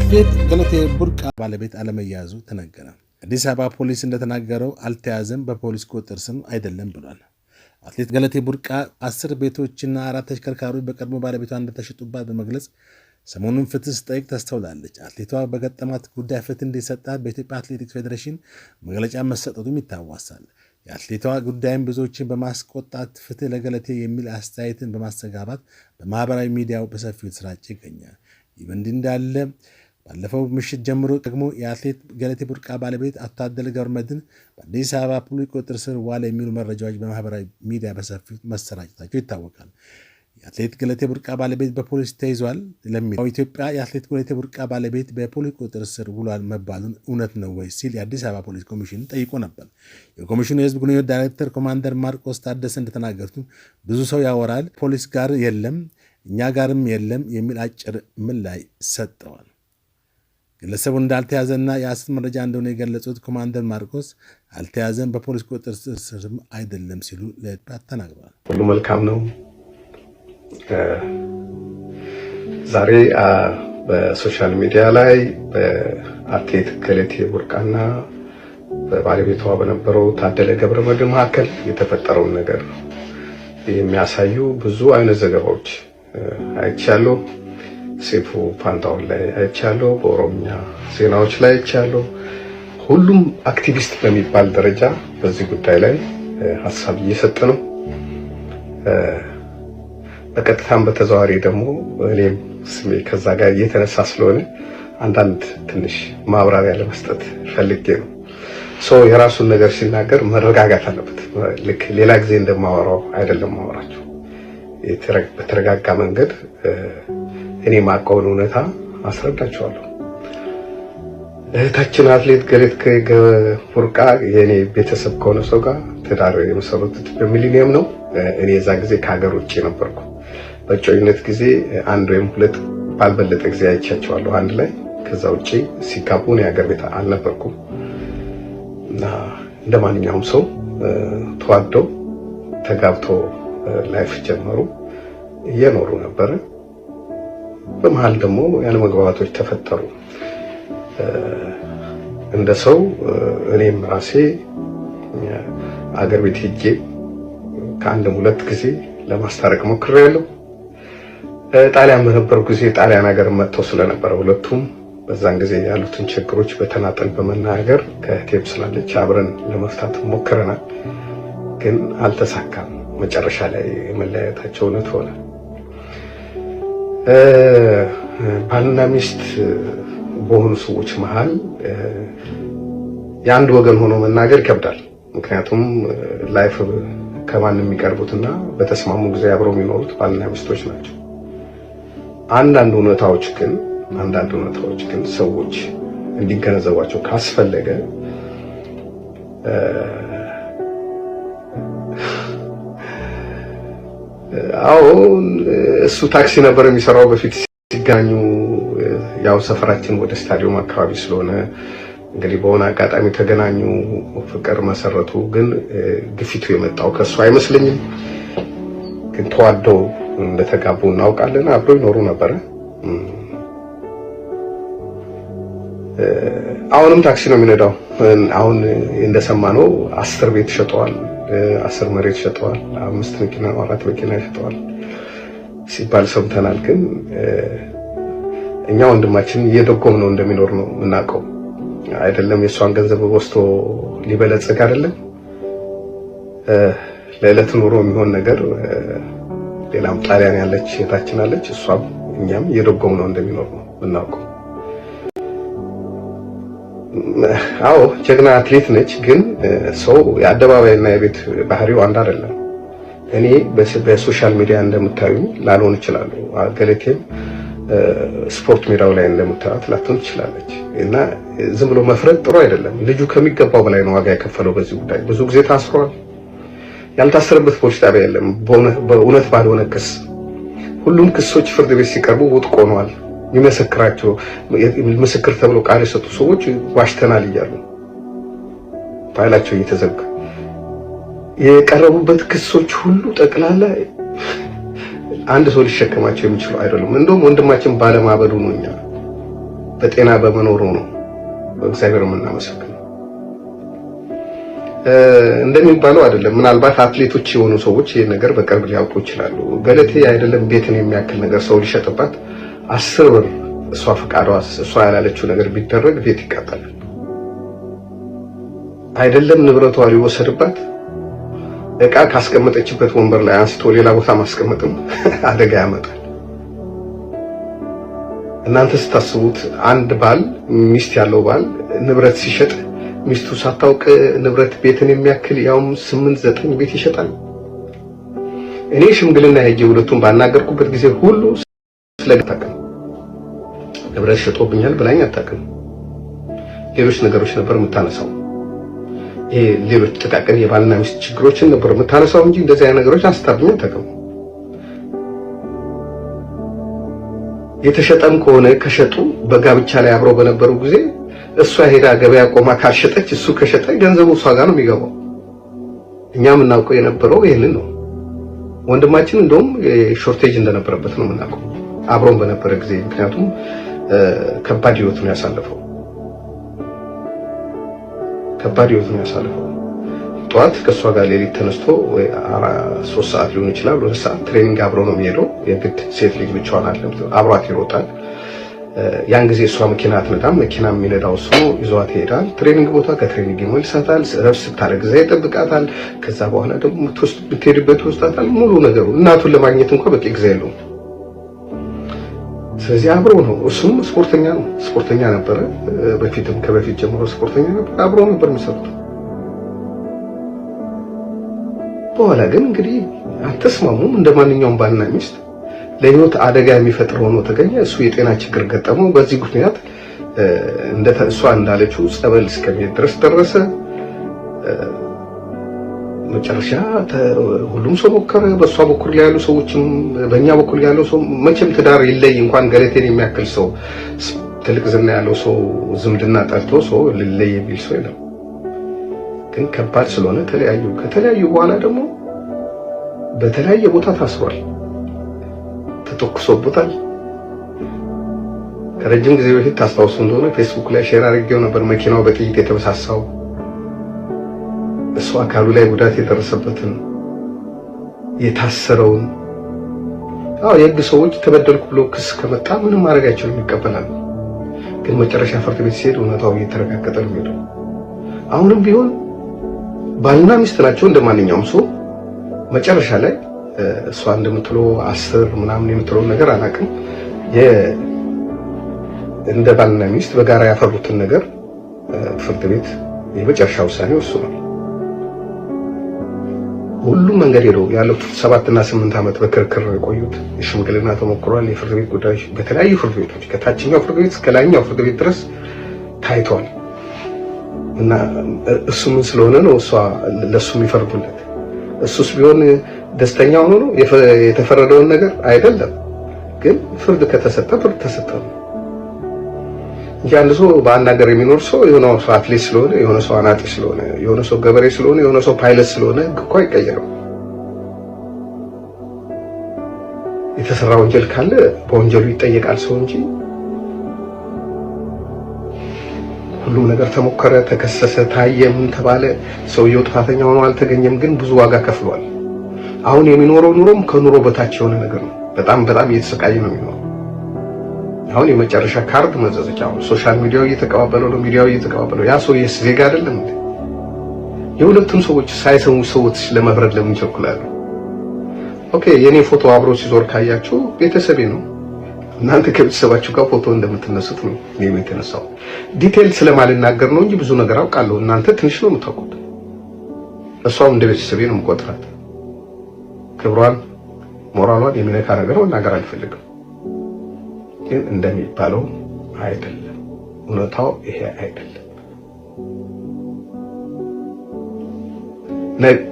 አትሌት ገለቴ ቡርቃ ባለቤት አለመያዙ ተነገረ። አዲስ አበባ ፖሊስ እንደተናገረው አልተያዘም፣ በፖሊስ ቁጥጥር ስር አይደለም ብሏል። አትሌት ገለቴ ቡርቃ 10 ቤቶችና 4 ተሽከርካሪዎች በቀድሞ ባለቤቷ እንደተሸጡባት በመግለጽ ሰሞኑን ፍትህ ስትጠይቅ ተስተውላለች። አትሌቷ በገጠማት ጉዳይ ፍትህ እንዲሰጣት በኢትዮጵያ አትሌቲክስ ፌዴሬሽን መግለጫ መሰጠቱም ይታወሳል። የአትሌቷ ጉዳይም ብዙዎችን በማስቆጣት ፍትህ ለገለቴ የሚል አስተያየትን በማስተጋባት በማህበራዊ ሚዲያው በሰፊው ተሰራጨ ይገኛል። ይህ እንዲህ እንዳለ ባለፈው ምሽት ጀምሮ ደግሞ የአትሌት ገለቴ ቡርቃ ባለቤት አቶ ታደለ ገብረመድህን በአዲስ አበባ ፖሊስ ቁጥጥር ስር ዋለ የሚሉ መረጃዎች በማህበራዊ ሚዲያ በሰፊው መሰራጨታቸው ይታወቃል። የአትሌት ገለቴ ቡርቃ ባለቤት በፖሊስ ተይዟል ለሚለው ኢትዮጵያ የአትሌት ገለቴ ቡርቃ ባለቤት በፖሊስ ቁጥጥር ስር ውሏል መባሉን እውነት ነው ወይ ሲል የአዲስ አበባ ፖሊስ ኮሚሽን ጠይቆ ነበር። የኮሚሽኑ የህዝብ ግንኙነት ዳይሬክተር ኮማንደር ማርቆስ ታደሰ እንደተናገሩት ብዙ ሰው ያወራል፣ ፖሊስ ጋር የለም እኛ ጋርም የለም የሚል አጭር ምላሽ ሰጠዋል። ግለሰቡ እንዳልተያዘና የሐሰት መረጃ እንደሆነ የገለጹት ኮማንደር ማርቆስ አልተያዘም፣ በፖሊስ ቁጥጥር ስርም አይደለም ሲሉ ለኢትዮጵያ ተናግረዋል። ሁሉ መልካም ነው። ዛሬ በሶሻል ሚዲያ ላይ በአትሌት ገለቴ ቡርቃና በባለቤቷ በነበረው ታደለ ገብረመድህን መካከል የተፈጠረውን ነገር የሚያሳዩ ብዙ አይነት ዘገባዎች አይቻለሁ። ሴፉ ፋንታውን ላይ አይቻለሁ፣ በኦሮሚያ ዜናዎች ላይ አይቻለሁ። ሁሉም አክቲቪስት በሚባል ደረጃ በዚህ ጉዳይ ላይ ሀሳብ እየሰጠ ነው። በቀጥታም በተዘዋዋሪ ደግሞ እኔም ስሜ ከዛ ጋር እየተነሳ ስለሆነ አንዳንድ ትንሽ ማብራሪያ ለመስጠት ፈልጌ ነው። የራሱን ነገር ሲናገር መረጋጋት አለበት። ልክ ሌላ ጊዜ እንደማወራው አይደለም ማወራቸው። በተረጋጋ መንገድ እኔ ማቀውን እውነታ አስረዳቸዋለሁ። እህታችን አትሌት ገለቴ ቡርቃ የኔ ቤተሰብ ከሆነ ሰው ጋር ትዳር የመሰረቱት በሚሊኒየም ነው። እኔ የዛ ጊዜ ከሀገር ውጭ ነበርኩ። በጮኝነት ጊዜ አንድ ወይም ሁለት ባልበለጠ ጊዜ አይቻቸዋለሁ አንድ ላይ። ከዛ ውጪ ሲጋቡ እኔ ሀገር ቤት አልነበርኩም እና እንደማንኛውም ሰው ተዋደው ተጋብቶ ላይፍ ጀመሩ፣ እየኖሩ ነበረ። በመሃል ደግሞ ያለመግባባቶች ተፈጠሩ። እንደ ሰው እኔም ራሴ አገር ቤት ሄጄ ከአንድም ሁለት ጊዜ ለማስታረቅ ሞክሬያለሁ። ጣሊያን በነበሩ ጊዜ ጣሊያን ሀገር መጥተው ስለነበረ ሁለቱም በዛን ጊዜ ያሉትን ችግሮች በተናጠል በመናገር ከእህቴም ስላለች አብረን ለመፍታት ሞክረናል፣ ግን አልተሳካም። መጨረሻ ላይ የመለያየታቸው እውነት ሆነ። ባልና ሚስት በሆኑ ሰዎች መሃል የአንድ ወገን ሆኖ መናገር ይከብዳል። ምክንያቱም ላይፍ ከማን የሚቀርቡትና በተስማሙ ጊዜ አብረው የሚኖሩት ባልና ሚስቶች ናቸው። አንዳንድ እውነታዎች ግን ሰዎች እንዲገነዘቧቸው ካስፈለገ እሱ ታክሲ ነበር የሚሰራው በፊት ሲገናኙ። ያው ሰፈራችን ወደ ስታዲየም አካባቢ ስለሆነ እንግዲህ በሆነ አጋጣሚ ተገናኙ፣ ፍቅር መሰረቱ። ግን ግፊቱ የመጣው ከሱ አይመስለኝም። ግን ተዋደው እንደተጋቡ እናውቃለን። አብረው ይኖሩ ነበረ። አሁንም ታክሲ ነው የሚነዳው። አሁን እንደሰማነው 10 ቤት ሸጠዋል፣ 10 መሬት ሸጠዋል፣ 5 መኪና 4 መኪና ሸጠዋል ሲባል ሰምተናል። ግን እኛ ወንድማችን እየደጎም ነው እንደሚኖር ነው የምናውቀው። አይደለም የሷን ገንዘብ ወስዶ ሊበለጽግ አይደለም ለዕለት ኑሮ የሚሆን ነገር። ሌላም ጣሊያን ያለች እህታችን አለች፣ እሷም እኛም እየደጎም ነው እንደሚኖር ነው የምናውቀው። ጀግና አትሌት ነች። ግን ሰው የአደባባይና የቤት ባህሪው አንድ አይደለም። እኔ በሶሻል ሚዲያ እንደምታዩ ላልሆን እችላለሁ። ገለቴም ስፖርት ሜዳው ላይ እንደምታዩት ላትሆን ትችላለች። እና ዝም ብሎ መፍረድ ጥሩ አይደለም። ልጁ ከሚገባው በላይ ነው ዋጋ የከፈለው በዚህ ጉዳይ። ብዙ ጊዜ ታስሯል። ያልታሰረበት ፖሊስ ጣቢያ የለም። በእውነት ባልሆነ ክስ ሁሉም ክሶች ፍርድ ቤት ሲቀርቡ ውድቅ ሆነዋል። የሚመሰክራቸው ምስክር ተብሎ ቃል የሰጡ ሰዎች ዋሽተናል እያሉ ፋይላቸው እየተዘጋ የቀረቡበት ክሶች ሁሉ ጠቅላላ አንድ ሰው ሊሸከማቸው የሚችሉ አይደሉም። እንደውም ወንድማችን ባለማበዱ ነው እኛ በጤና በመኖሩ ነው እግዚአብሔር የምናመሰግነው። እንደሚባለው አይደለም። ምናልባት አትሌቶች የሆኑ ሰዎች ይሄን ነገር በቅርብ ሊያውቁ ይችላሉ። ገለቴ አይደለም ቤትን የሚያክል ነገር ሰው ሊሸጥባት 10 ብር እሷ ፈቃዷ እሷ ያላለችው ነገር ቢደረግ ቤት ይቃጠላል። አይደለም ንብረቷ ሊወሰድባት እቃ ካስቀመጠችበት ወንበር ላይ አንስቶ ሌላ ቦታ ማስቀመጥም አደጋ ያመጣል። እናንተ ስታስቡት አንድ ባል ሚስት ያለው ባል ንብረት ሲሸጥ ሚስቱ ሳታውቅ ንብረት ቤትን የሚያክል ያውም 8-9 ቤት ይሸጣል። እኔ ሽምግልና ሄጄ ሁለቱን ባናገርኩበት ጊዜ ሁሉ ስለታቀም ንብረት ሸጦብኛል ብላኝ አታውቅም። ሌሎች ነገሮች ነበር የምታነሳው። ይሄ ሌሎች ጥቃቅን የባልና ሚስት ችግሮችን ነበር የምታነሳው እንጂ እንደዚህ አይነት ነገሮች አስታብኝ አታውቅም። የተሸጠም ከሆነ ከሸጡ በጋብቻ ላይ አብረው በነበሩ ጊዜ እሷ ሄዳ ገበያ ቆማ ካልሸጠች እሱ ከሸጠ ገንዘቡ እሷ ጋር ነው የሚገባው። እኛም እናውቀው የነበረው ይሄንን ነው። ወንድማችን እንደውም ሾርቴጅ እንደነበረበት ነው የምናውቀው አብሮን በነበረ ጊዜ። ምክንያቱም ከባድ ህይወት ነው ያሳለፈው። ጠዋት ከሷ ጋር ሌሊት ተነስቶ ወይ 3 ሰዓት ሊሆን ይችላል 2 ሰዓት ትሬኒንግ አብሮ ነው የሚሄደው። የግድ ሴት ልጅ ብቻዋን አይደለም አብሯት ይሮጣል። ያን ጊዜ እሷ መኪና አትነዳም። መኪና የሚነዳው እሱ ይዟት ይሄዳል ትሬኒንግ ቦታ። ከትሬኒንግ ይመልሳታል። ረፍት ስታደርግ እዛ ይጠብቃታል። ከዛ በኋላ ደግሞ የምትሄድበት ይወስዳታል። ሙሉ ነገሩ እናቱን ለማግኘት እንኳን በቂ ጊዜ የለውም። ስለዚህ አብሮ ነው። እሱም ስፖርተኛ ነበረ። በፊትም ከበፊት ጀምሮ ስፖርተኛ ነበር። አብሮ ነበር የሚሰሩት። በኋላ ግን እንግዲህ አልተስማሙም። እንደማንኛውም ባልና ሚስት ለህይወት አደጋ የሚፈጥር ሆኖ ተገኘ። እሱ የጤና ችግር ገጠመው። በዚህ ምክንያት እሷ እንዳለችው ጸበል እስከሚሄድ ድረስ ደረሰ። መጨረሻ ሁሉም ሰው ሞከረ። በሷ በኩል ላይ ያሉ ሰዎችም በእኛ በኩል ያለው ሰው መቼም ትዳር ይለይ እንኳን ገለቴን የሚያክል ሰው ትልቅ ዝና ያለው ሰው ዝምድና ጠርቶ ሰው ሊለይ የሚል ሰው የለም። ግን ከባድ ስለሆነ ከተለያዩ በኋላ ደግሞ በተለያየ ቦታ ታስሯል። ተተኩሶበታል። ከረጅም ጊዜ በፊት ታስታውሱ እንደሆነ ፌስቡክ ላይ ሼር አድርጌው ነበር። መኪናው በጥይት የተበሳሳው እሱ አካሉ ላይ ጉዳት የደረሰበትን የታሰረውን። የህግ ሰዎች ተበደልኩ ብሎ ክስ ከመጣ ምንም ማድረግ አይችሉም፣ ይቀበላሉ። ግን መጨረሻ ፍርድ ቤት ሲሄድ እውነታው እየተረጋገጠ ነው የሚሄደው። አሁንም ቢሆን ባልና ሚስት ናቸው እንደማንኛውም ሰው። መጨረሻ ላይ እሷ እንደምትለው 10 ምናምን የምትለው ነገር አላውቅም። እንደ ባልና ሚስት በጋራ ያፈሩትን ነገር ፍርድ ቤት የመጨረሻ ውሳኔው እሱ ነው። ሁሉም መንገድ ሄደው ያለው 7 እና 8 ዓመት በክርክር የቆዩት የሽምግልና ተሞክሯል። የፍርድ ቤት ጉዳዮች በተለያዩ ፍርድ ቤቶች ከታችኛው ፍርድ ቤት እስከ ላይኛው ፍርድ ቤት ድረስ ታይቷል። እና እሱ ምን ስለሆነ ነው እሷ ለሱ የሚፈርዱለት? እሱስ ቢሆን ደስተኛ ሆኖ ነው የተፈረደውን ነገር አይደለም። ግን ፍርድ ከተሰጠ ፍርድ ተሰጠ ነው እንጂ አንድ ሰው በአንድ ሀገር የሚኖር ሰው የሆነ ሰው አትሌት ስለሆነ፣ የሆነ ሰው አናጢ ስለሆነ፣ የሆነ ሰው ገበሬ ስለሆነ፣ የሆነ ሰው ፓይለት ስለሆነ እኮ አይቀየርም። የተሰራ ወንጀል ካለ በወንጀሉ ይጠየቃል ሰው እንጂ ሁሉም ነገር ተሞከረ፣ ተከሰሰ፣ ታየ፣ ምን ተባለ፣ ሰውየው ጥፋተኛ ሆኖ አልተገኘም። ግን ብዙ ዋጋ ከፍሏል። አሁን የሚኖረው ኑሮም ከኑሮ በታች የሆነ ነገር ነው። በጣም እየተሰቃየ ነው የሚኖረው። አሁን የመጨረሻ ካርድ መዘዘች። አሁን ሶሻል ሚዲያው እየተቀባበለው ነው፣ ሚዲያው እየተቀባበለው። ያ ሰው ዜጋ አይደለም እንዴ? የሁለቱም ሰዎች ሳይሰሙ ሰዎች ለመፍረድ ለምን ይቸኩላሉ? ኦኬ፣ የኔ ፎቶ አብሮ ሲዞር ካያችሁ ቤተሰቤ ነው። እናንተ ከቤተሰባችሁ ጋር ፎቶ እንደምትነሱት ነው እኔም የተነሳው። ዲቴል ስለማልናገር ነው እንጂ ብዙ ነገር አውቃለሁ። እናንተ ትንሽ ነው የምታውቁት። እሷም እንደ ቤተሰቤ ነው የምቆጥራት። ክብሯን ሞራሏን የሚነካ ነገር መናገር አልፈልግም። ግን እንደሚባለው አይደለም፣ እውነታው ይሄ አይደለም።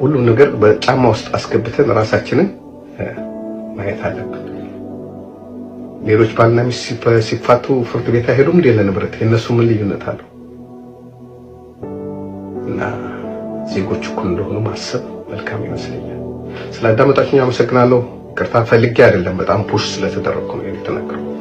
ሁሉም ነገር በጫማ ውስጥ አስገብተን ራሳችንን ማየት አለብን። ሌሎች ባልና ሚስት ሲፋቱ ፍርድ ቤት አይሄዱም እንዴ ለንብረት? የነሱ ምን ልዩነት አለው? እና ዜጎች እኩል እንደሆኑ ማሰብ መልካም ይመስለኛል። ስላዳመጣችሁኝ አመሰግናለሁ። ይቅርታ ፈልጌ አይደለም፣ በጣም ፑሽ ስለተደረኩ ነው የተናገርኩት።